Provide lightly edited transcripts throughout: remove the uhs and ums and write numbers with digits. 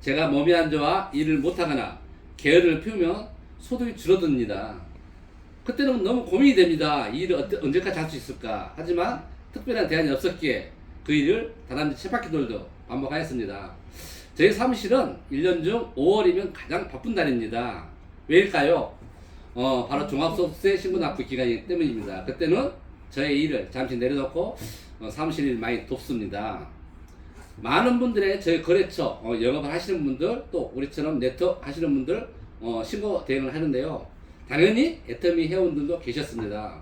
제가 몸이 안 좋아 일을 못하거나 게으름을 피우면 소득이 줄어듭니다. 그때는 너무 고민이 됩니다. 이 일을 언제까지 할 수 있을까? 하지만 특별한 대안이 없었기에 그 일을 다람쥐 쳇바퀴 돌도 반복하였습니다. 저희 사무실은 1년 중 5월이면 가장 바쁜 달입니다. 왜일까요? 바로 종합소득세 신고 납부 기간이기 때문입니다. 그때는 저의 일을 잠시 내려놓고 사무실 일 많이 돕습니다. 많은 분들의 저희 거래처 영업을 하시는 분들, 또 우리처럼 네트워크 하시는 분들 신고 대행을 하는데요. 당연히 애터미 회원들도 계셨습니다.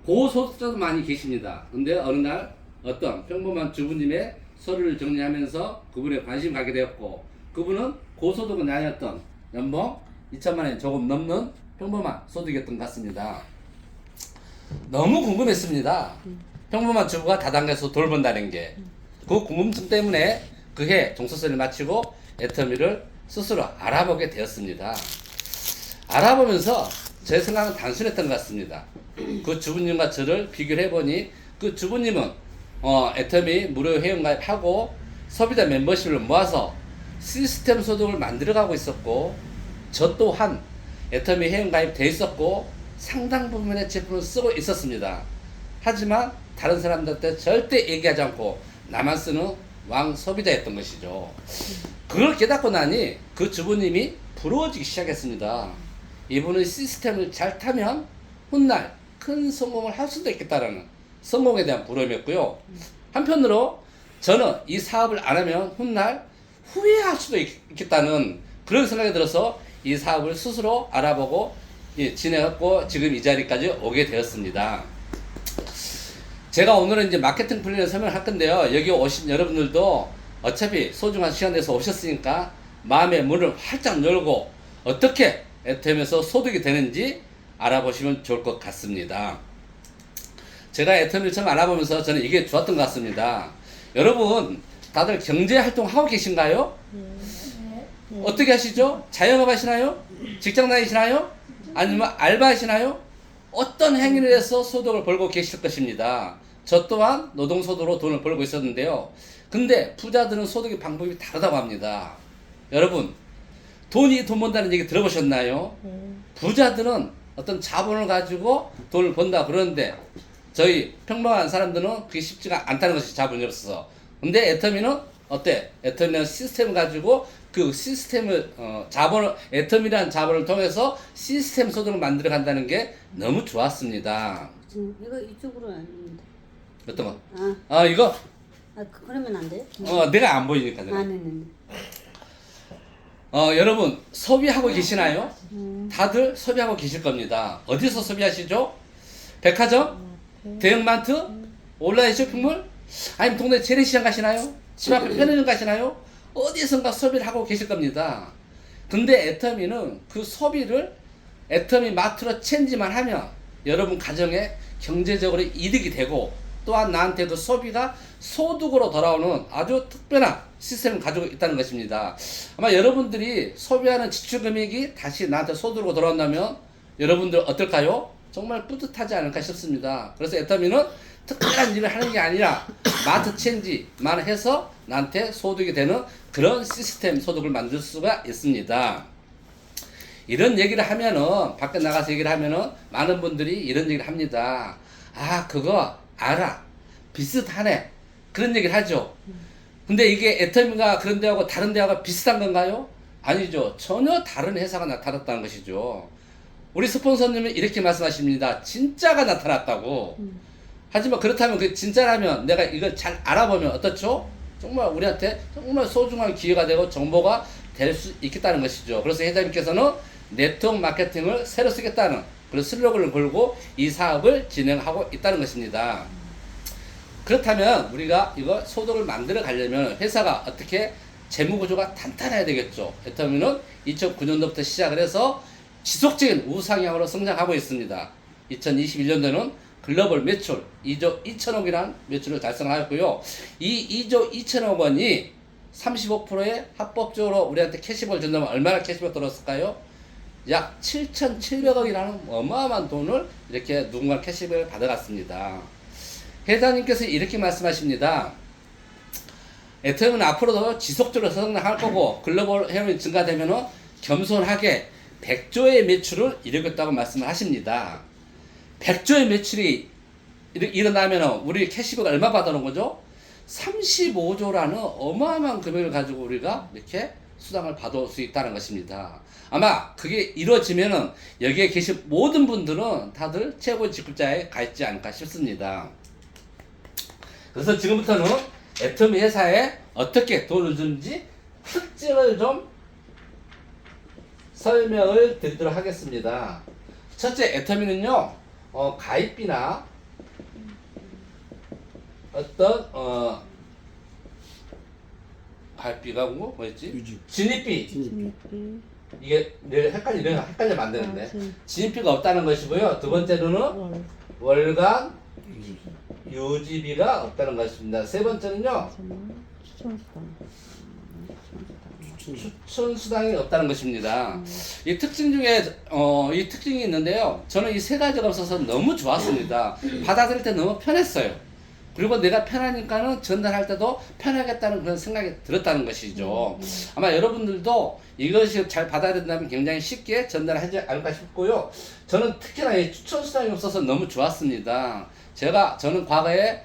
고소득자도 많이 계십니다. 근데 어느 날 어떤 평범한 주부님의 서류를 정리하면서 그분에 관심 갖게 되었고, 그분은 고소득은 아니었던 연봉 2천만 원이 조금 넘는 평범한 소득이었던 것 같습니다. 너무 궁금했습니다. 평범한 주부가 다단계에서 돌본다는 게. 그 궁금증 때문에 그해 종소세를 마치고 애터미를 스스로 알아보게 되었습니다. 알아보면서 제 생각은 단순했던 것 같습니다. 그 주부님과 저를 비교를 해보니 그 주부님은 애터미 무료 회원가입하고 소비자 멤버십을 모아서 시스템 소득을 만들어가고 있었고, 저 또한 애터미 회원가입 돼 있었고 상당 부분의 제품을 쓰고 있었습니다. 하지만 다른 사람들한테 절대 얘기하지 않고 나만 쓰는 왕 소비자였던 것이죠. 그걸 깨닫고 나니 그 주부님이 부러워지기 시작했습니다. 이분은 시스템을 잘 타면 훗날 큰 성공을 할 수도 있겠다라는 성공에 대한 부러움이었고요. 한편으로 저는 이 사업을 안 하면 훗날 후회할 수도 있겠다는 그런 생각이 들어서 이 사업을 스스로 알아보고 진행했고 지금 이 자리까지 오게 되었습니다. 제가 오늘은 이제 마케팅 플랜을 설명을 할 건데요. 여기 오신 여러분들도 어차피 소중한 시간 내서 오셨으니까 마음의 문을 활짝 열고 어떻게 애터미에서 소득이 되는지 알아보시면 좋을 것 같습니다. 제가 애터미를 처음 알아보면서 저는 이게 좋았던 것 같습니다. 여러분 다들 경제 활동 하고 계신가요? 어떻게 하시죠? 자영업 하시나요? 직장 다니시나요? 아니면 알바 하시나요? 어떤 행위를 해서 소득을 벌고 계실 것입니다. 저 또한 노동소득으로 돈을 벌고 있었는데요. 근데 부자들은 소득의 방법이 다르다고 합니다. 여러분 돈이 돈 번다는 얘기 들어보셨나요? 부자들은 어떤 자본을 가지고 돈을 번다 그러는데 저희 평범한 사람들은 그게 쉽지가 않다는 것이 자본이 없어서. 근데 애터미는 어때? 애터미는 시스템을 가지고 그 시스템을 자본을 애터미라는 자본을 통해서 시스템 소득을 만들어 간다는 게 너무 좋았습니다. 이거 이쪽으로 아닌데. 어떤 거? 이거? 그러면 안 돼? 내가 안 보이니까 내가. 네네. 여러분 소비하고 계시나요? 다들 소비하고 계실 겁니다. 어디서 소비하시죠? 백화점? 대형마트? 온라인 쇼핑몰? 아니면 동네 재래시장 가시나요? 집 앞에 편의점 가시나요? 어디선가 소비를 하고 계실 겁니다. 근데 애터미는 그 소비를 애터미 마트로 체인지만 하면 여러분 가정에 경제적으로 이득이 되고 또한 나한테 그 소비가 소득으로 돌아오는 아주 특별한 시스템을 가지고 있다는 것입니다. 아마 여러분들이 소비하는 지출 금액이 다시 나한테 소득으로 돌아온다면 여러분들 어떨까요? 정말 뿌듯하지 않을까 싶습니다. 그래서 애터미는 특별한 일을 하는 게 아니라 마트 체인지만 해서 나한테 소득이 되는 그런 시스템 소득을 만들 수가 있습니다. 이런 얘기를 하면은 밖에 나가서 얘기를 하면은 많은 분들이 이런 얘기를 합니다. 그거 알아, 비슷하네, 그런 얘기를 하죠. 근데 이게 애터미가 그런 데하고 다른 데하고 비슷한 건가요? 아니죠. 전혀 다른 회사가 나타났다는 것이죠. 우리 스폰서님은 이렇게 말씀하십니다. 진짜가 나타났다고. 하지만 그렇다면 그 진짜라면 내가 이걸 잘 알아보면 어떻죠? 정말 우리한테 정말 소중한 기회가 되고 정보가 될 수 있겠다는 것이죠. 그래서 회장님께서는 네트워크 마케팅을 새로 쓰겠다는 그런 슬로건을 걸고 이 사업을 진행하고 있다는 것입니다. 그렇다면 우리가 이거 소득을 만들어 가려면 회사가 어떻게 재무구조가 탄탄해야 되겠죠. 애터미는 2009년도부터 시작을 해서 지속적인 우상향으로 성장하고 있습니다. 2021년도에는 글로벌 매출 2조 2천억이라는 매출을 달성하였고요. 이 2조 2천억 원이 35%의 합법적으로 우리한테 캐시백을 준다면 얼마나 캐시백 들었을까요? 약 7,700억이라는 어마어마한 돈을 이렇게 누군가 캐시백을 받아갔습니다. 회장님께서 이렇게 말씀하십니다. 애터미는 앞으로도 지속적으로 성장할 거고 글로벌 회원이 증가되면은 겸손하게 100조의 매출을 이루겠다고 말씀을 하십니다. 100조의 매출이 일어나면 우리 캐시백을 얼마 받아놓은 거죠? 35조라는 어마어마한 금액을 가지고 우리가 이렇게 수당을 받을 수 있다는 것입니다. 아마 그게 이루어지면은 여기에 계신 모든 분들은 다들 최고의 직급자에 가 있지 않을까 싶습니다. 그래서 지금부터는 애터미 회사에 어떻게 돈을 주는지 특징을 좀 설명을 드리도록 하겠습니다. 첫째, 애터미는요, 가입비나 어떤 가입비가 뭐였지? 진입비. 이게 내가 헷갈리면 안 되는데. 진입비가 없다는 것이고요. 두 번째로는 월간 유지비가 없다는 것입니다. 세 번째는요, 추천 수당이 없다는 것입니다. 이 특징 중에 이 특징이 있는데요. 저는 이 세 가지가 없어서 너무 좋았습니다. 받아들일 때 너무 편했어요. 그리고 내가 편하니까는 전달할 때도 편하겠다는 그런 생각이 들었다는 것이죠. 아마 여러분들도 이것이 잘 받아들인다면 굉장히 쉽게 전달하지 않을까 싶고요. 저는 특히나 이 추천 수당이 없어서 너무 좋았습니다. 저는 과거에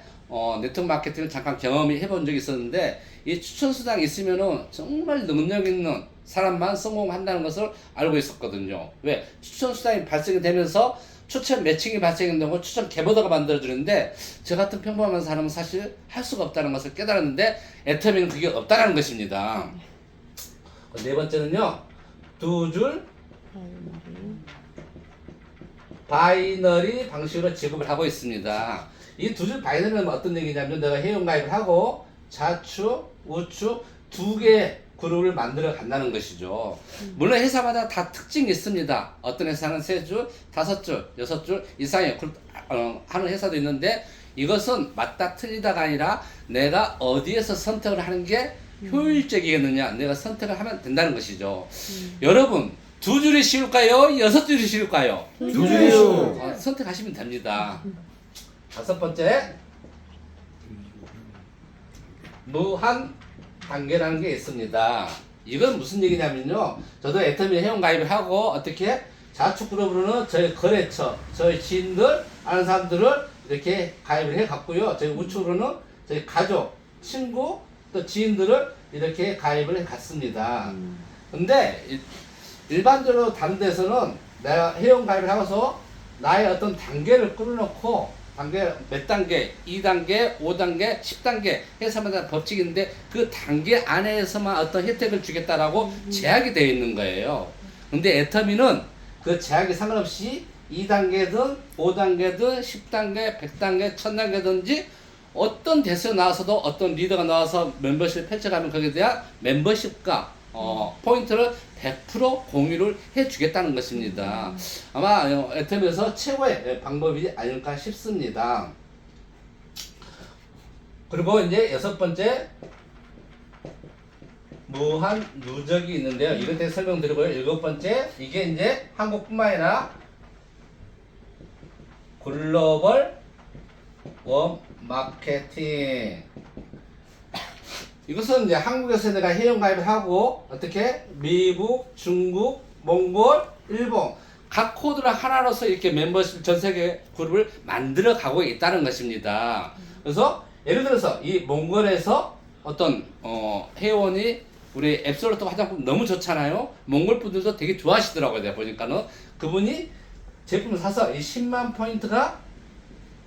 네트워크 마케팅을 잠깐 경험이 해본 적이 있었는데 이 추천 수당이 있으면은 정말 능력 있는 사람만 성공한다는 것을 알고 있었거든요. 왜? 추천 수당이 발생이 되면서 추천 매칭이 발생된다고 추천 개보더가 만들어주는데 저 같은 평범한 사람은 사실 할 수가 없다는 것을 깨달았는데 애터미는 그게 없다는 것입니다. 네 번째는요, 두 줄 바이너리 방식으로 지급을 하고 있습니다. 이 두 줄 바이너리는 어떤 얘기냐면 내가 회원가입을 하고 좌측, 우측 두 개의 그룹을 만들어 간다는 것이죠. 물론 회사마다 다 특징이 있습니다. 어떤 회사는 3줄, 5줄, 6줄 이상의 그룹 하는 회사도 있는데 이것은 맞다 틀리다가 아니라 내가 어디에서 선택을 하는 게 효율적이겠느냐, 내가 선택을 하면 된다는 것이죠. 여러분, 두 줄이 쉬울까요? 6줄이 쉬울까요? 두 줄이요. 선택하시면 됩니다. 다섯 번째, 무한 단계라는 게 있습니다. 이건 무슨 얘기냐면요. 저도 애터미 회원 가입을 하고 어떻게 좌측 그룹으로는 저희 거래처, 저희 지인들, 아는 사람들을 이렇게 가입을 해 갔고요. 저희 우측으로는 저희 가족, 친구, 또 지인들을 이렇게 가입을 해 갔습니다. 근데 일반적으로 다른 데서는 내가 회원 가입을 하고서 나의 어떤 단계를 끌어놓고 단계 몇 단계, 2단계, 5단계, 10단계 회사마다 법칙이 있는데 그 단계 안에서만 어떤 혜택을 주겠다라고 제약이 되어 있는 거예요. 근데 애터미는 그 제약이 상관없이 2단계든 5단계든 10단계, 100단계, 1000단계든지 어떤 대세가 나와서도 어떤 리더가 나와서 멤버십을 펼쳐가면 거기에 대한 멤버십과 포인트를 100% 공유를 해주겠다는 것입니다. 아마 애터미에서 최고의 방법이 아닐까 싶습니다. 그리고 이제 여섯 번째, 무한 누적이 있는데요. 이것 대해 설명드리고요. 일곱 번째, 이게 이제 한국뿐만 아니라 글로벌 원 마케팅. 이것은 이제 한국에서 내가 회원 가입을 하고 어떻게 미국, 중국, 몽골, 일본 각 코드를 하나로서 이렇게 멤버십 전 세계 그룹을 만들어 가고 있다는 것입니다. 그래서 예를 들어서 이 몽골에서 어떤 회원이 우리 앱솔루트 화장품 너무 좋잖아요. 몽골 분들도 되게 좋아하시더라고요. 내가 보니까는 그분이 제품을 사서 이 10만 포인트가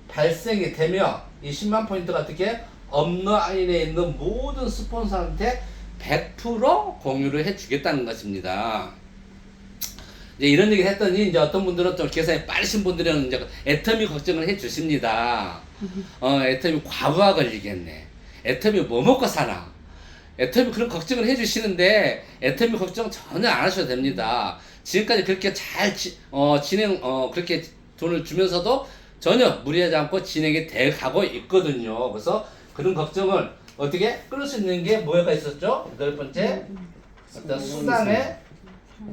발생이 되며 이 10만 포인트가 어떻게 업라인에 있는 모든 스폰서한테 100% 공유를 해주겠다는 것입니다. 이제 이런 얘기를 했더니 이제 어떤 분들은 좀 계산이 빠르신 분들은 이제 애터미 걱정을 해주십니다. 애터미 과부하 걸리겠네. 애터미 뭐 먹고 사나. 애터미 그런 걱정을 해주시는데 애터미 걱정 전혀 안 하셔도 됩니다. 지금까지 그렇게 잘 그렇게 돈을 주면서도 전혀 무리하지 않고 진행이 돼 가고 있거든요. 그래서 그런 걱정을 어떻게 끌을 수 있는 게 뭐가 있었죠? 여덟 번째, 어떤 수당의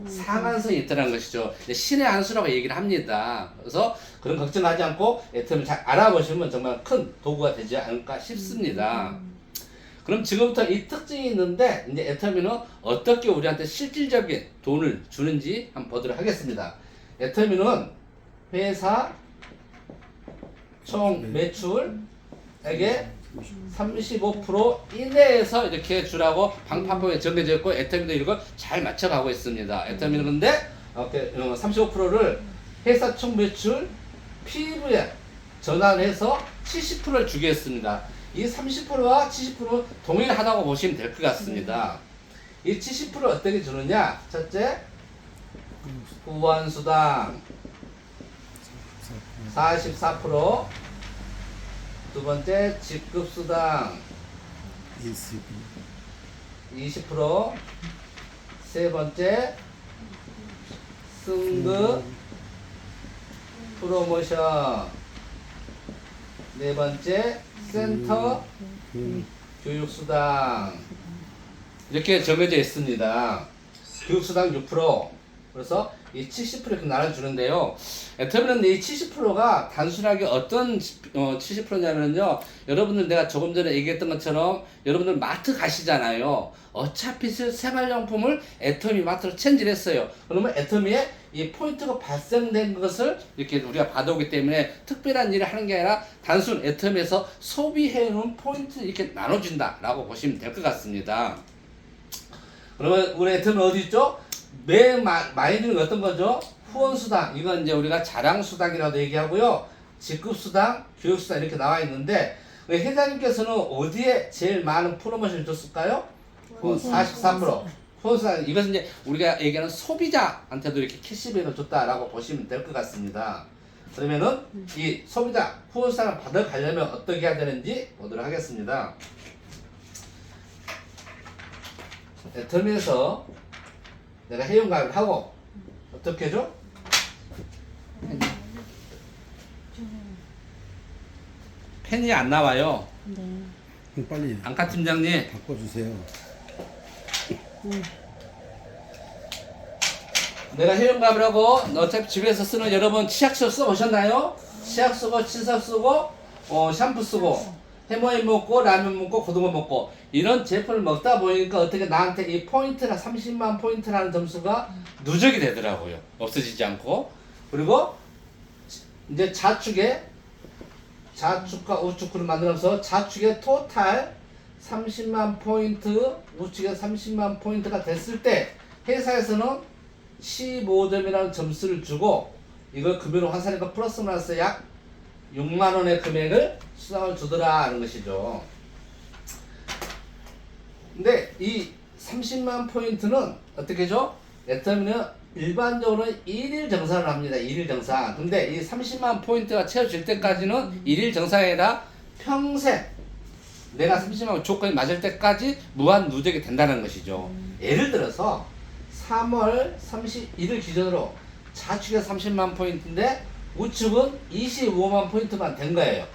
상한선이 있다는 것이죠. 신의 한 수라고 얘기를 합니다. 그래서 그런 걱정하지 않고 애터미를 잘 알아보시면 정말 큰 도구가 되지 않을까 싶습니다. 그럼 지금부터 이 특징이 있는데 이제 애터미는 어떻게 우리한테 실질적인 돈을 주는지 한번 보도록 하겠습니다. 애터미는 회사 총 매출액의 35% 이내에서 이렇게 주라고 방판법에 정해져 있고 애터미도 이걸 잘 맞춰가고 있습니다. 애터미는 근데 35%를 회사 총 매출 PV에 전환해서 70%를 주겠습니다. 이 30%와 70% 동일하다고 보시면 될 것 같습니다. 이 70%를 어떻게 주느냐? 첫째, 후원수당 44%, 두 번째, 직급수당 20%, 세 번째, 승급 프로모션, 네 번째, 센터 교육수당 이렇게 정해져 있습니다. 교육수당 6%, 그래서 이 70% 이렇게 나눠주는데요. 애터미는 이 70%가 단순하게 어떤 70%냐면요. 여러분들 내가 조금 전에 얘기했던 것처럼 여러분들 마트 가시잖아요. 어차피 생활용품을 애터미 마트로 체인지를 했어요. 그러면 애터미에 이 포인트가 발생된 것을 이렇게 우리가 받아오기 때문에 특별한 일을 하는 게 아니라 단순 애터미에서 소비해놓은 포인트 이렇게 나눠준다라고 보시면 될 것 같습니다. 그러면 우리 애터미 어디 있죠? 맨 많이 드는 게 어떤 거죠? 후원수당, 이건 이제 우리가 자랑수당이라도 얘기하고요. 직급수당, 교육수당 이렇게 나와 있는데 회장님께서는 어디에 제일 많은 프로모션을 줬을까요? 43%. 후원수당, 이것은 이제 우리가 얘기하는 소비자한테도 이렇게 캐시백을 줬다라고 보시면 될 것 같습니다. 그러면은 이 소비자 후원수당을 받아가려면 어떻게 해야 되는지 보도록 하겠습니다. 애터미에서 내가 회원가입을 하고 어떻게 해줘? 펜이 안 나와요. 네. 빨리 안카 팀장님. 바꿔주세요. 내가 회원가입을 하고 어차피 집에서 쓰는 여러분 치약서 써보셨나요? 치약 쓰고 친서 쓰고 샴푸 쓰고 해모임 먹고 라면 먹고 고등어 먹고 이런 제품을 먹다 보니까 어떻게 나한테 이 포인트가 30만 포인트라는 점수가 누적이 되더라고요. 없어지지 않고. 그리고 이제 좌측과 우측을 만들면서 좌측에 토탈 30만 포인트, 우측에 30만 포인트가 됐을 때 회사에서는 15점이라는 점수를 주고 이걸 금액으로 환산하니까 플러스 마이너스 약 6만 원의 금액을 수당을 주더라 하는 것이죠. 근데 이 30만 포인트는 어떻게 죠? 애터미는 일반적으로 1일 정산을 합니다. 1일 정산. 근데 이 30만 포인트가 채워질 때까지는 1일 정산이 아니라 평생 내가 30만 조건이 맞을 때까지 무한 누적이 된다는 것이죠. 예를 들어서 3월 31일 기준으로 좌측에 30만 포인트인데 우측은 25만 포인트만 된 거예요.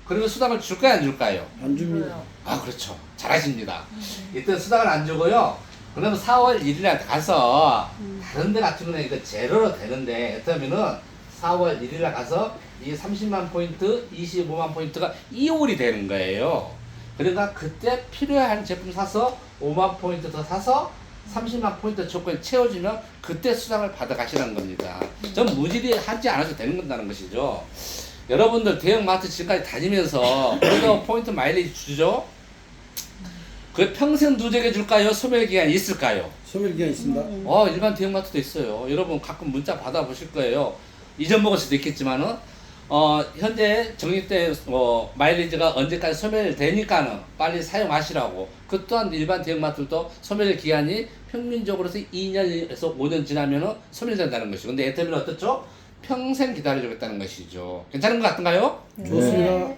그러면 수당을 줄까요, 안 줄까요? 안 줍니다. 아, 그렇죠. 잘하십니다. 이때 수당을 안 주고요. 그러면 4월 1일에 가서 다른 데 같은 경우는 이거 제로로 되는데 애터미는 4월 1일에 가서 이 30만 포인트, 25만 포인트가 2월이 되는 거예요. 그러니까 그때 필요한 제품 사서 5만 포인트 더 사서 30만 포인트 조건을 채워주면 그때 수당을 받아가시라는 겁니다. 전 무질이 하지 않아도 되는 건다는 것이죠. 여러분들 대형마트 지금까지 다니면서 그래도 포인트 마일리지 주죠? 그 평생 누적해 줄까요? 소멸기한이 있을까요? 소멸기한 있습니다. 일반 대형마트도 있어요. 여러분 가끔 문자 받아보실 거예요. 잊어먹을 수도 있겠지만은 현재 적립된 마일리지가 언제까지 소멸되니까는 빨리 사용하시라고. 그 또한 일반 대형마트도 소멸 기한이 평균적으로서 2년에서 5년 지나면은 소멸된다는 것이고, 근데 애터미는 어떻죠? 평생 기다려주겠다는 것이죠. 괜찮은 것 같은가요? 좋습니다.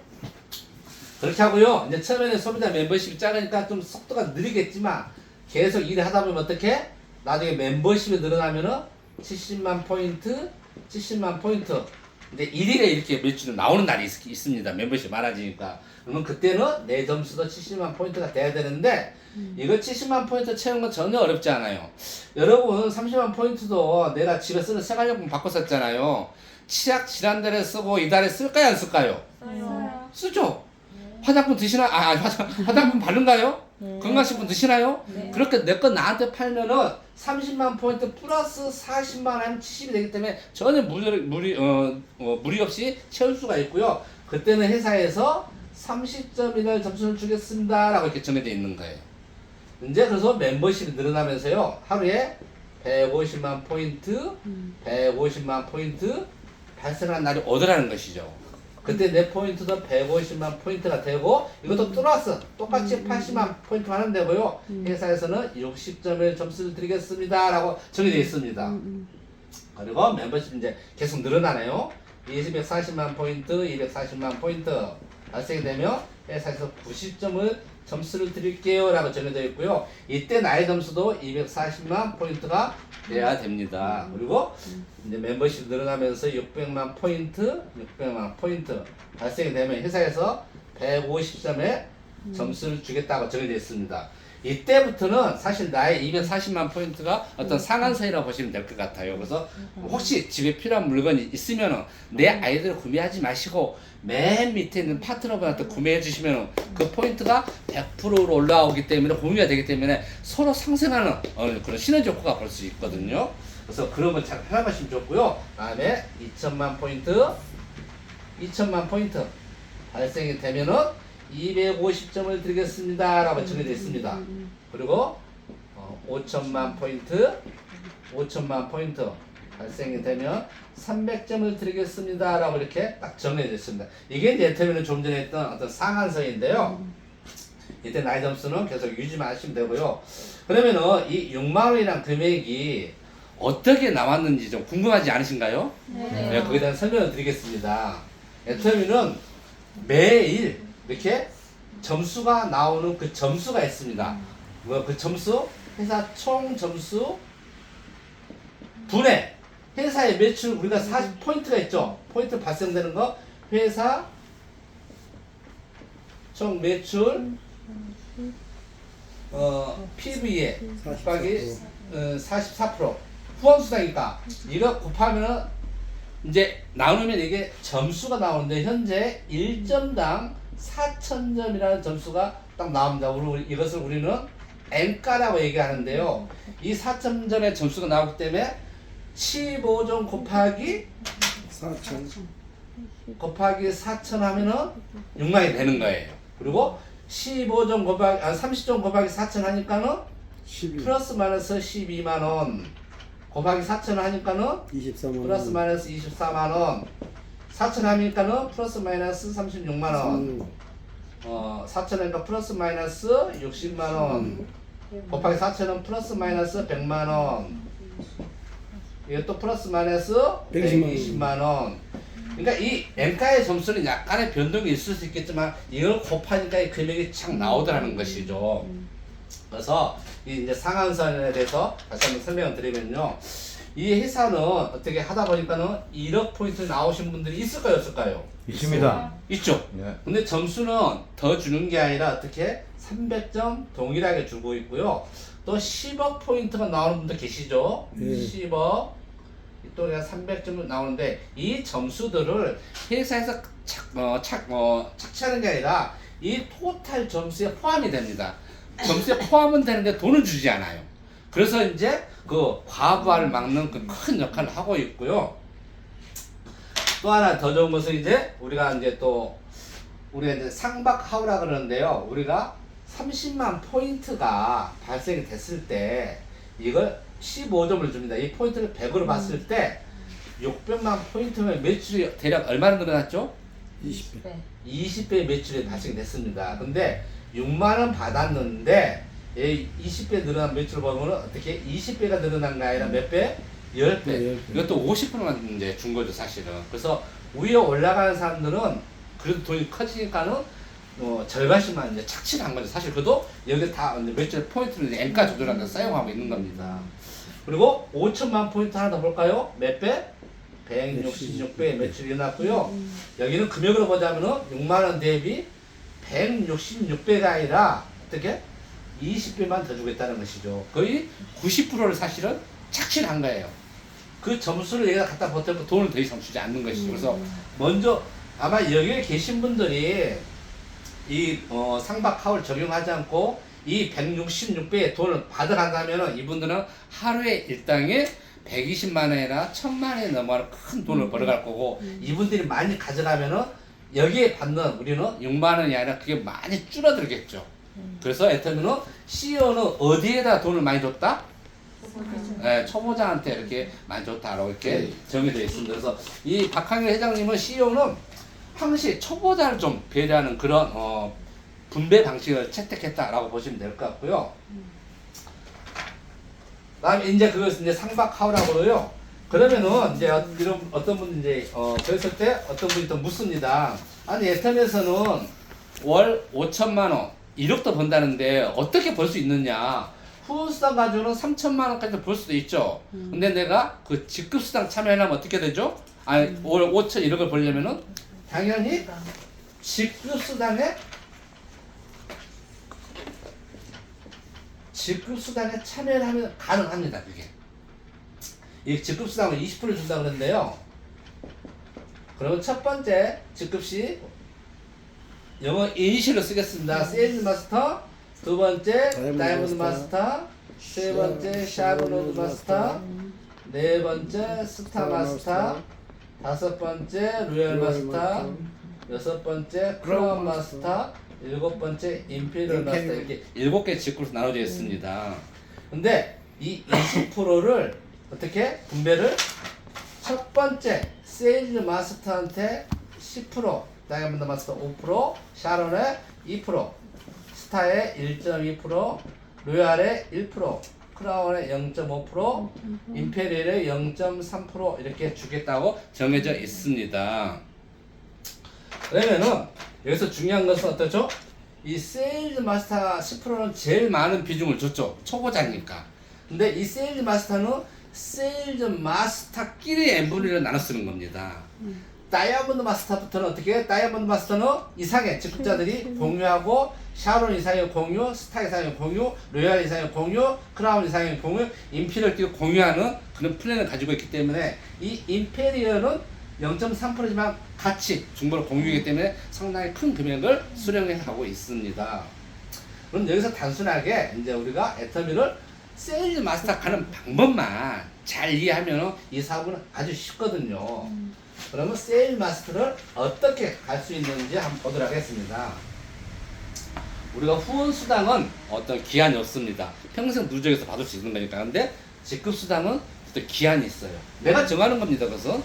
그렇게 하고요. 이제 처음에는 소비자 멤버십이 작으니까 좀 속도가 느리겠지만 계속 일을 하다 보면 어떻게? 나중에 멤버십이 늘어나면은 70만 포인트, 70만 포인트. 근데 1일에 이렇게 매출이 나오는 날이 있습니다. 멤버십 많아지니까. 그러면 그때는 내 점수도 70만 포인트가 돼야 되는데 이거 70만 포인트 채우는 건 전혀 어렵지 않아요. 여러분 30만 포인트도 내가 집에 쓰는 생활용품 바꿔 썼잖아요. 치약 지난달에 쓰고 이달에 쓸까요, 안 쓸까요? 써요. 쓰죠? 화장품 드시나? 화장품 바른가요? 네. 건강식품 드시나요? 네. 그렇게 내 거 나한테 팔면은 30만 포인트 플러스 40만 하면 70이 되기 때문에 전혀 무리 없이 채울 수가 있고요. 그때는 회사에서 30점이나 점수를 주겠습니다 라고 이렇게 정해져 있는 거예요. 이제 그래서 멤버십이 늘어나면서요. 하루에 150만 포인트, 150만 포인트 발생한 날이 오더라는 것이죠. 그때 내 포인트도 150만 포인트가 되고 이것도 플러스 똑같이 80만 포인트만 하면 되고요. 회사에서는 60점의 점수를 드리겠습니다 라고 정해져 있습니다. 그리고 멤버십 이제 계속 늘어나네요. 240만 포인트, 240만 포인트 발생이 되면 회사에서 90점을 점수를 드릴게요 라고 정해져 있고요. 이때 나의 점수도 240만 포인트가 돼야 됩니다. 그리고 이제 멤버십 늘어나면서 600만 포인트 발생이 되면 회사에서 150점의 점수를 주겠다고 정해져 있습니다. 이때부터는 사실 나의 240만 포인트가 어떤 상한선이라고 보시면 될 것 같아요. 그래서 혹시 집에 필요한 물건이 있으면 내 아이들 구매하지 마시고 맨 밑에 있는 파트너분한테 구매해 주시면 그 포인트가 100%로 올라오기 때문에 공유가 되기 때문에 서로 상생하는 그런 시너지 효과가 볼 수 있거든요. 그래서 그런 걸 잘 활용하시면 좋고요. 다음에 2천만 포인트 발생이 되면은 250점을 드리겠습니다 라고 정해져 있습니다. 그리고 5천만 포인트 발생이 되면 300점을 드리겠습니다 라고 이렇게 딱 정해져 있습니다. 이게 이제 예터미는 좀 전에 했던 어떤 상한선인데요. 이때 나의 점수는 계속 유지만 하시면 되고요. 그러면은 이 6만원이란 금액이 어떻게 나왔는지 좀 궁금하지 않으신가요? 네, 거기에 대한 설명을 드리겠습니다. 예터미는 매일 이렇게 점수가 나오는 그 점수가 있습니다. 그 점수, 회사 총 점수 분의 회사의 매출, 우리가 40포인트가 있죠. 포인트 발생되는 거, 회사 총 매출 PB에 곱하기 44% 후원수당이니까 이거 곱하면은 이제 나누면 이게 점수가 나오는데 현재 1점당 4,000점이라는 점수가 딱 나옵니다. 이것을 우리는 N가라고 얘기하는데요. 이 4,000점의 점수가 나오기 때문에 15점 곱하기 4,000 하면은 6만이 되는 거예요. 그리고 15점 곱하기 30점 곱하기 4,000 하니까는 12. 플러스 마이너스 12만원 곱하기 4,000 하니까는 24만 플러스 마이너스 24만원 4,000 하니까는 플러스 마이너스 36만원 4,000 하니까 플러스 마이너스 60만원 곱하기 4,000은 플러스 마이너스 100만원 이것도 플러스 마이너스 120만원 그러니까 이 N가의 점수는 약간의 변동이 있을 수 있겠지만 이걸 곱하니까 이 금액이 착 나오더라는 것이죠. 그래서 이 이제 상한선에 대해서 다시 한번 설명을 드리면요. 이 회사는 어떻게 하다 보니까는 1억 포인트 나오신 분들이 있을까요, 없을까요? 있습니다. 있죠. 네. 근데 점수는 더 주는 게 아니라 어떻게 300점 동일하게 주고 있고요. 또 10억 포인트가 나오는 분도 계시죠. 네. 10억 또 우리가 300점을 나오는데 이 점수들을 회사에서 착취하는 게 아니라 이 토탈 점수에 포함이 됩니다. 점수에 포함은 되는데 돈을 주지 않아요. 그래서 이제 그 과부하를 막는 그 큰 역할을 하고 있고요. 또 하나 더 좋은 것은 이제 우리가 이제 상박하우라 그러는데요. 우리가 30만 포인트가 발생이 됐을 때 이걸 15점을 줍니다. 이 포인트를 100으로 봤을 때 600만 포인트면 매출이 대략 얼마나 늘어났죠? 20배. 20배의 매출이 발생됐습니다. 근데 6만원 받았는데 20배 늘어난 매출 보면 어떻게 20배가 늘어난 게 아니라 몇 배? 10배. 네, 10배. 이것도 50%만 이제 준 거죠, 사실은. 그래서 위에 올라가는 사람들은 그래도 돈이 커지니까는 절반씩만 이제 착취를 한 거죠. 사실 그도 여기 다 매출 포인트를 이제 N가 조절하는 데 사용하고 있는 겁니다. 그리고 5천만 포인트 하나 더 볼까요? 몇 배? 166배의 매출이 일어났고요. 여기는 금액으로 보자면은 6만원 대비 166배가 아니라 어떻게? 20배만 더 주겠다는 것이죠. 거의 90%를 사실은 착취를 한 거예요. 그 점수를 얘가 갖다 버텨도 돈을 더 이상 주지 않는 것이죠. 그래서 먼저 아마 여기에 계신 분들이 이 상박하울 적용하지 않고 이 166배의 돈을 받아간다면 이분들은 하루에 일당에 120만 원이나 1000만 원이 넘어가는 큰 돈을 벌어갈 거고 이분들이 많이 가져가면은 여기에 받는 우리는 6만 원이 아니라 그게 많이 줄어들겠죠. 그래서 애터미는 CEO는 어디에다 돈을 많이 줬다? 네, 초보자한테 이렇게 많이 줬다라고 이렇게 정의되어 있습니다. 그래서 이 박항일 회장님은 CEO는 항시 초보자를 좀 배려하는 그런 분배 방식을 채택했다라고 보시면 될 것 같고요. 다음에 이제 그것을 이제 상박하우라고 그러요. 그러면은 이제 이런 어떤 분이 이제 그랬을 때 어떤 분이 또 묻습니다. 아니 애텀에서는 월 5천만 원, 1억도 번다는데 어떻게 벌 수 있느냐? 후원수당 가지고는 3천만 원까지 벌 수도 있죠. 근데 내가 그 직급수당 참여하려면 어떻게 되죠? 아니 월 5천 1억을 벌려면은 당연히 직급수당에 참여를 하면 가능합니다. 그게 이 직급수당을 20% 준다고 그랬는데요. 그러면 첫 번째 직급시 영어 이니셜을 쓰겠습니다. 세일즈 마스터, 두 번째 다이아몬드 마스터, 세 번째 샤브로드 마스터, 네 번째 스타 마스터, 다섯 번째 로얄 마스터, 여섯 번째 크라운 마스터, 일곱 번째 임페리얼 마스터. 이렇게 7개 직급으로 나눠져 있습니다. 근데 이 20%를 어떻게 분배를 첫 번째 세일즈 마스터한테 10%, 다이아몬드 마스터 5%, 샤론에 2%, 스타에 1.2%, 로얄에 1%, 크라운에 0.5%, 임페리얼에 0.3% 이렇게 주겠다고 정해져 있습니다. 그러면은 여기서 중요한 것은 어떠죠? 이 세일즈 마스터 10%는 제일 많은 비중을 줬죠. 초보자니까. 근데 이 세일즈 마스터는 세일즈 마스터끼리 n분위를 나눠 쓰는 겁니다. 다이아몬드 마스터부터는 어떻게 해? 다이아몬드 마스터는 이상의 직급자들이 공유하고 샤론 이상의 공유, 스타 이상의 공유, 로얄 이상의 공유, 크라운 이상의 공유, 임페리얼끼리 공유하는 그런 플랜을 가지고 있기 때문에 이 임페리얼은 0.3%지만 같이 중보를 공유이기 때문에 상당히 큰 금액을 수령해 가고 있습니다. 그럼 여기서 단순하게 이제 우리가 애터미를 세일즈 마스터 가는 방법만 잘 이해하면 이 사업은 아주 쉽거든요. 그러면 세일즈 마스터를 어떻게 갈 수 있는지 한번 보도록 하겠습니다. 우리가 후원 수당은 어떤 기한이 없습니다. 평생 누적해서 받을 수 있는 거니까. 근데 직급 수당은 어떤 기한이 있어요. 내가 정하는 겁니다. 그것은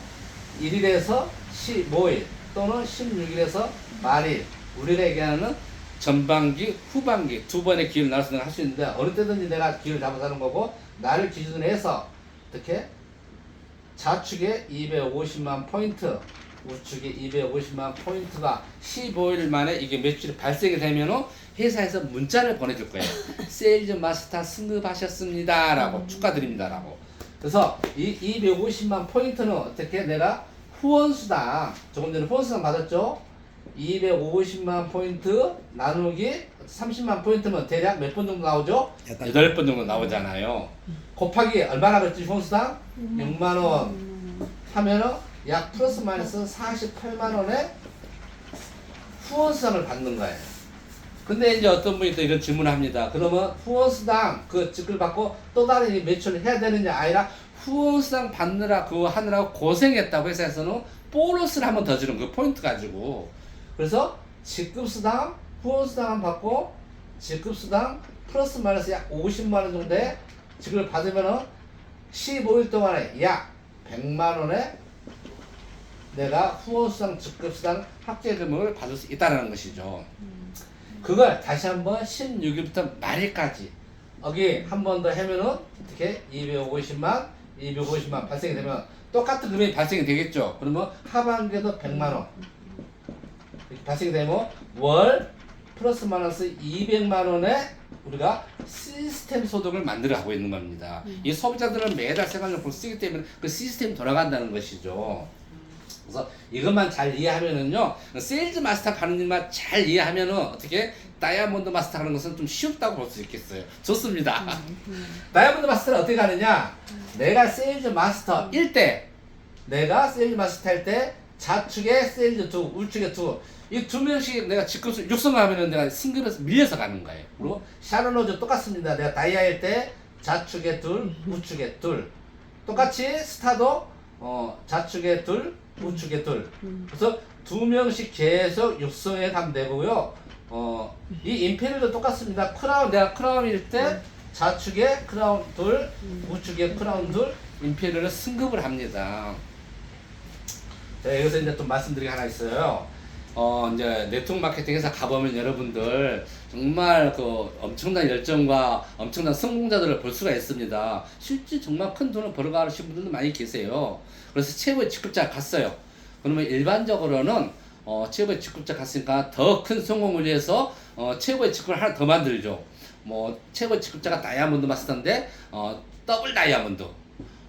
1일에서 15일 또는 16일에서 말일, 우리가 얘기하는 전반기, 후반기 두 번의 기회를 나눌 수 할 수 있는데 어느 때든지 내가 기회를 잡아서 하는 거고, 나를 기준으로 해서 어떻게 좌측에 250만 포인트, 우측에 250만 포인트가 15일 만에 이게 매출이 발생이 되면은 회사에서 문자를 보내줄 거예요. 세일즈 마스터 승급하셨습니다 라고 축하드립니다 라고. 그래서 이 250만 포인트는 어떻게 내가 후원수당, 조금 전에 후원수당 받았죠? 250만 포인트 나누기 30만 포인트면 대략 몇 번 정도 나오죠? 8번 정도 나오잖아요. 곱하기 얼마나 그랬지 후원수당? 6만원 하면은 약 플러스 마이너스 48만원의 후원수당을 받는 거예요. 근데 이제 어떤 분이 또 이런 질문을 합니다. 그러면 후원수당 그 직을 받고 또 다른 매출을 해야 되느냐? 아니라 후원수당 받느라 그거 하느라고 고생했다고 회사에서는 보너스를 한 번 더 주는 그 포인트 가지고. 그래서 직급수당, 후원수당 받고 직급수당 플러스 마이너스 약 50만원 정도의 직을 받으면은 15일 동안에 약 100만원의 내가 후원수당, 직급수당 합계금을 받을 수 있다는 것이죠. 그걸 다시 한번 16일부터 말일까지 여기 한 번 더 하면은 어떻게 250만 발생이 되면 똑같은 금액이 발생이 되겠죠. 그러면 하반기에도 100만원 이렇게 발생이 되면 월 플러스 마이너스 200만원의 우리가 시스템 소득을 만들어 가고 있는 겁니다. 이 소비자들은 매달 생활용품을 쓰기 때문에 그 시스템이 돌아간다는 것이죠. 그래서 이것만 잘 이해하면은요, 세일즈 마스터 가는 일만 잘 이해하면은 어떻게 다이아몬드 마스터 하는 것은 좀 쉽다고 볼 수 있겠어요. 좋습니다. 다이아몬드 마스터는 어떻게 가느냐? 내가 세일즈 마스터 1대, 내가 세일즈 마스터 할 때 좌측에 세일즈 2, 우측에 2, 이 두 명씩 내가 직급을 육성하면은 내가 승급에서 밀려서 가는 거예요. 그리고 샤를로즈 똑같습니다. 내가 다이아일 때 좌측에 둘, 우측에 둘. 똑같이 스타도 좌측에 둘, 우측에 둘. 그래서 두 명씩 계속 육성해 가면 되고요. 이 임페리얼도 똑같습니다. 크라운 내가 크라운일 때 좌측에 크라운 둘, 우측에 크라운 둘, 임페리얼을 승급을 합니다. 네, 여기서 이제 또 말씀드릴 게 하나 있어요. 이제 네트워크 마케팅 회사 가보면 여러분들 정말 그 엄청난 열정과 엄청난 성공자들을 볼 수가 있습니다. 실제 정말 큰 돈을 벌어가시는 분들도 많이 계세요. 그래서 최고의 직급자 갔어요. 그러면 일반적으로는 최고의 직급자 갔으니까 더 큰 성공을 위해서 최고의 직급을 하나 더 만들죠. 뭐 최고의 직급자가 다이아몬드 마스터인데 더블 다이아몬드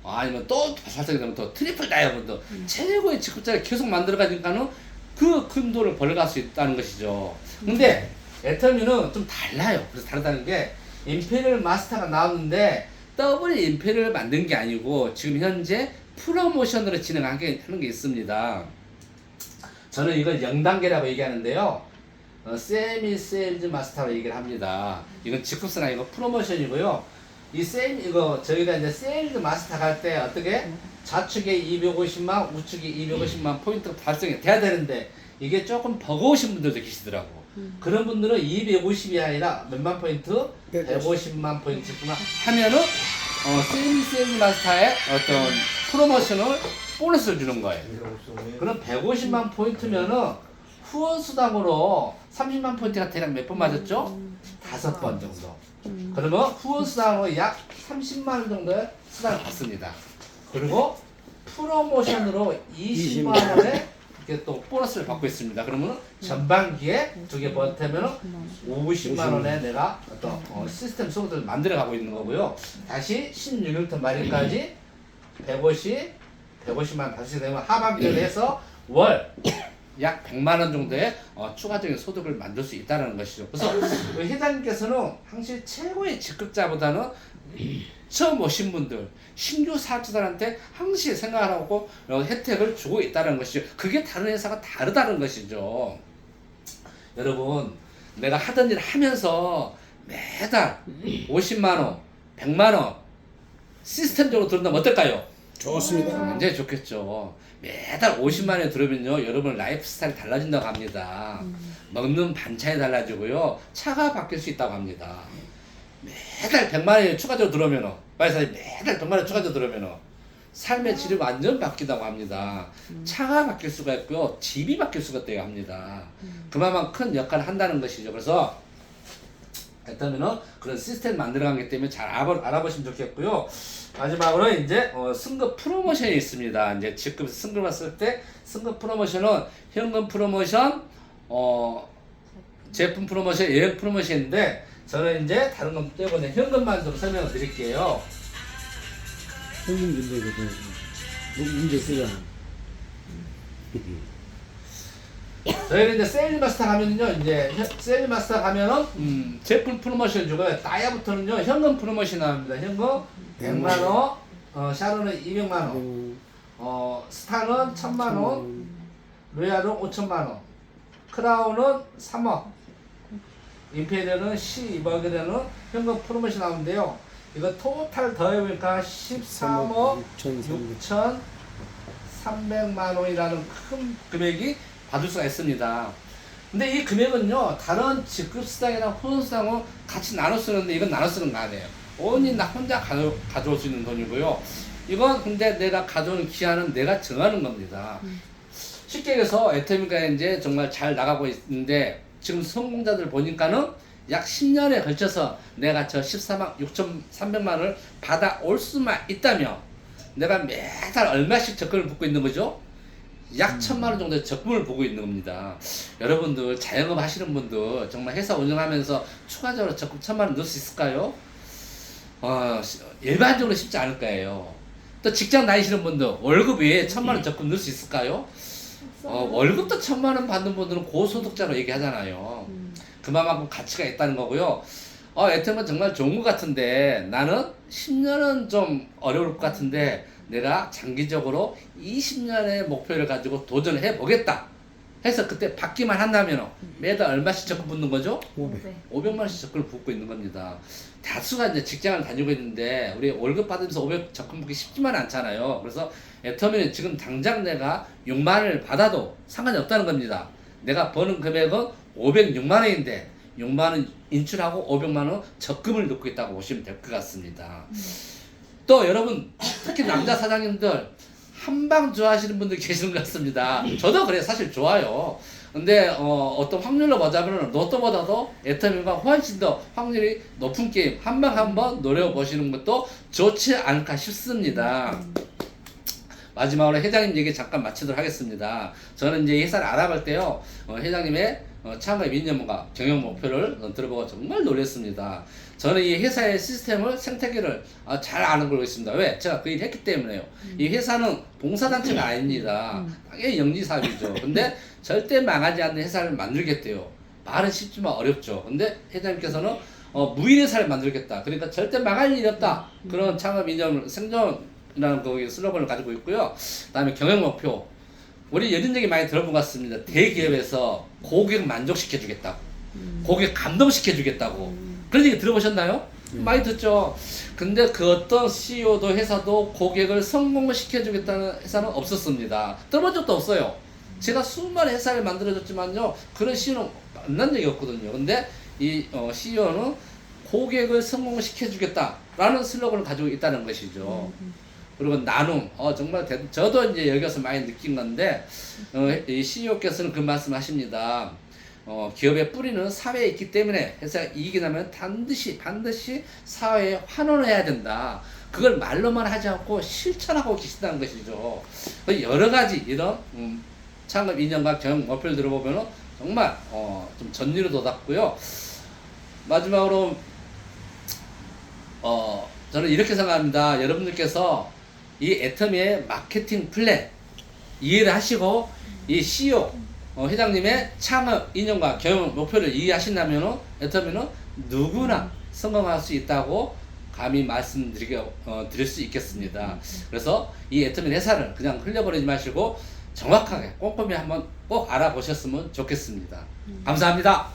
아니면 또 발전되면 또 트리플 다이아몬드 최고의 직급자를 계속 만들어 가니까는 그 큰 돈을 벌어갈 수 있다는 것이죠. 근데 애터미는 좀 달라요. 그래서 다르다는 게 임페리얼 마스터가 나왔는데 더블 임페리얼을 만든 게 아니고 지금 현재 프로모션으로 진행하는 게 있습니다. 저는 이걸 0단계라고 얘기하는데요. 세미 세일즈 마스터라고 얘기를 합니다. 이건 직급은 아니고 프로모션이고요. 이거 저희가 이제 세일즈 마스터 갈 때 어떻게 좌측에 250만, 우측에 250만 포인트가 달성이 돼야 되는데 이게 조금 버거우신 분들도 계시더라고. 그런 분들은 250이 아니라 몇만 포인트? 150만 포인트구나 하면은 세미 세일즈 마스터의 어떤 프로모션을 보너스를 주는 거예요. 그럼 150만 포인트면은 후원 수당으로 30만 포인트가 대략 몇 번 맞았죠? 5번 정도. 그러면 후원 수당으로 약 30만 원 정도의 수당을 받습니다. 그리고 프로모션으로 20만 원의 이렇게 또 보너스를 받고 있습니다. 그러면 전반기에 두 개 버티면 50만 원에 내가 어떤 시스템 소프트를 만들어 가고 있는 거고요. 다시 16일부터 말일까지 150만 원 다시 되면 하반기를 해서 월 약 100만 원 정도의 추가적인 소득을 만들 수 있다는 것이죠. 그래서 회장님께서는 항상 최고의 직급자보다는 처음 오신 분들, 신규 사업자들한테 항상 생각하고 혜택을 주고 있다는 것이죠. 그게 다른 회사가 다르다는 것이죠. 여러분, 내가 하던 일 하면서 매달 50만 원, 100만 원 시스템적으로 들은다면 어떨까요? 좋습니다. 굉장히 좋겠죠. 매달 50만 원에 들으면요, 여러분 라이프 스타일이 달라진다고 합니다. 먹는 반찬이 달라지고요, 차가 바뀔 수 있다고 합니다. 매달 100만 원에 추가적으로 들어오면은, 매달 100만 원 추가적으로 들어오면은, 삶의 질이 완전 바뀐다고 합니다. 차가 바뀔 수가 있고요, 집이 바뀔 수가 있다고 합니다. 그만큼 큰 역할을 한다는 것이죠. 그래서 일단은 그런 시스템 만들어가기 때문에 잘 알아보시면 좋겠고요. 마지막으로 이제 승급 프로모션이 있습니다. 이제 직급 승급을 했을 때 승급 프로모션은 현금 프로모션, 제품 프로모션, 여행 프로모션인데 저는 이제 다른 건 빼고 현금만 좀 설명을 드릴게요. 현금 문제거든. 문제 쓰잖아. 저희는 이제 세일 마스터 가면은요, 이제 세일 마스터 가면은 제품 프로모션 주고요. 다이아부터는요 현금 프로모션 나옵니다. 현금 100만 원, 샤론은 200만 원, 스타는 1000만 원, 로얄은 5천만 원, 크라운은 3억, 임페리얼은 12억에 되는 현금 프로모션 나오는데요. 이거 토탈 더해보니까 13억 6,300만 원이라는 큰 금액이 받을 수가 있습니다. 근데 이 금액은요, 다른 직급수당이나 후원수당은 같이 나눠 쓰는데 이건 나눠 쓰는 거 아니에요. 온전히 나 혼자 가져올 수 있는 돈이고요. 이건 근데 내가 가져오는 기한은 내가 정하는 겁니다. 쉽게 얘기해서 애터미가 이제 정말 잘 나가고 있는데 지금 성공자들 보니까는 약 10년에 걸쳐서 내가 저 14만 6,300만 원을 받아올 수만 있다면 내가 매달 얼마씩 적금을 붓고 있는 거죠? 약 1,000만 원 정도의 적금을 보고 있는 겁니다. 여러분들 자영업 하시는 분들 정말 회사 운영하면서 추가적으로 적금 1,000만 원 넣을 수 있을까요? 일반적으로 쉽지 않을 거예요. 또 직장 다니시는 분들 월급 외에 1,000만 원 적금 넣을 수 있을까요? 월급도 1,000만 원 받는 분들은 고소득자로 얘기하잖아요. 그만큼 가치가 있다는 거고요. 애터미는 정말 좋은 것 같은데 나는 10년은 좀 어려울 것 같은데 내가 장기적으로 20년의 목표를 가지고 도전해 보겠다. 해서 그때 받기만 한다면 매달 얼마씩 적금 붙는 거죠? 500. 500만 원씩 적금을 붓고 있는 겁니다. 다수가 이제 직장을 다니고 있는데 우리 월급 받으면서 500 적금 붓기 쉽지만 않잖아요. 그래서 애터미는 지금 당장 내가 6만 원을 받아도 상관이 없다는 겁니다. 내가 버는 금액은 506만 원인데 6만 원 인출하고 500만 원 적금을 넣고 있다고 보시면 될 것 같습니다. 또 여러분 특히 남자 사장님들 한방 좋아하시는 분들 계시는 것 같습니다. 저도 그래 사실 좋아요. 근데 어떤 확률로 보자면 로또보다도 애터미가 훨씬 더 확률이 높은 게임 한방 한번 노려보시는 것도 좋지 않을까 싶습니다. 마지막으로 회장님 얘기 잠깐 마치도록 하겠습니다. 저는 이제 이 회사를 알아볼 때요, 회장님의 창업 이념과 경영 목표를 들어보고 정말 놀랐습니다. 저는 이 회사의 시스템을 생태계를 잘 아는 걸로 있습니다. 왜? 제가 그 일을 했기 때문에요. 이 회사는 봉사단체가 아닙니다. 당연히 영리사업이죠. 근데 절대 망하지 않는 회사를 만들겠대요. 말은 쉽지만 어렵죠. 근데 회장님께서는 무인회사를 만들겠다. 그러니까 절대 망할 일이 없다. 그런 창업 이념을 생존이라는 거기 슬로건을 가지고 있고요. 그다음에 경영 목표. 우리 이런 얘기 많이 들어본 것 같습니다. 대기업에서 고객 만족시켜 주겠다고, 고객 감동시켜 주겠다고. 그런 얘기 들어보셨나요? 많이 듣죠. 근데 그 어떤 CEO도 회사도 고객을 성공시켜 주겠다는 회사는 없었습니다. 들어본 적도 없어요. 제가 수많은 회사를 만들어줬지만요, 그런 CEO는 만난 적이 없거든요. 근데 이 CEO는 고객을 성공시켜 주겠다라는 슬로건을 가지고 있다는 것이죠. 그리고 나눔, 정말 저도 이제 여기서 많이 느낀 건데, 이 CEO께서는 그 말씀 하십니다. 기업의 뿌리는 사회에 있기 때문에 회사가 이익이 나면 반드시 사회에 환원을 해야 된다. 그걸 말로만 하지 않고 실천하고 계신다는 것이죠. 여러 가지 이런 창업 이념과 경영 목표를 들어보면 정말 좀 전율을 돋았고요. 마지막으로 저는 이렇게 생각합니다. 여러분들께서 이 애터미의 마케팅 플랜 이해를 하시고 이 CEO 회장님의 창업 이념과 경영 목표를 이해하신다면 애터미는 누구나 성공할 수 있다고 감히 드릴 수 있겠습니다. 그래서 이 애터미 회사를 그냥 흘려버리지 마시고 정확하게 꼼꼼히 한번 꼭 알아보셨으면 좋겠습니다. 감사합니다.